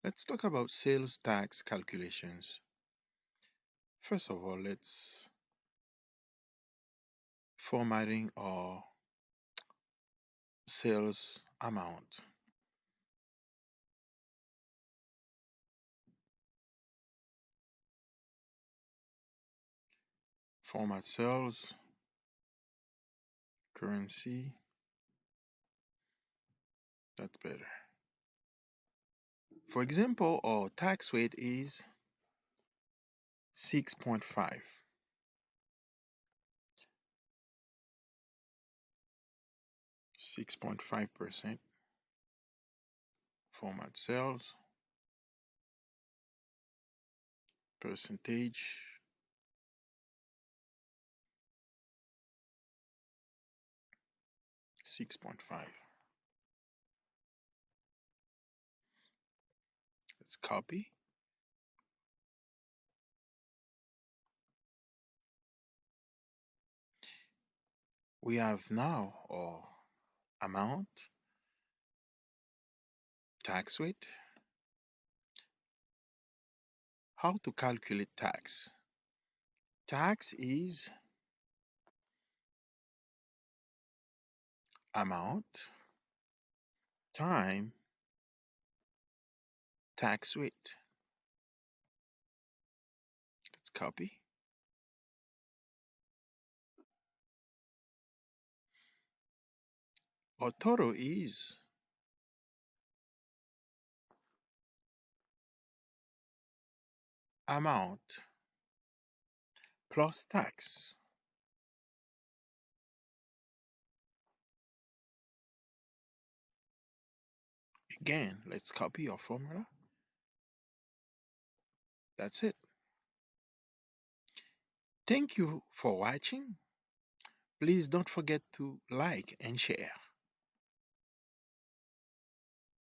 Let's talk about sales tax calculations. First of all, let's formatting our sales amount. Format sales, currency, that's better. For example, our tax rate is 6.5. 6.5%. Format sales, percentage, 6.5. Let's copy. We have now our amount, tax rate. How to calculate tax? Tax is amount time tax rate. Let's copy. Our total is amount plus tax. Again, let's copy our formula. That's it. Thank you for watching. Please don't forget to like and share.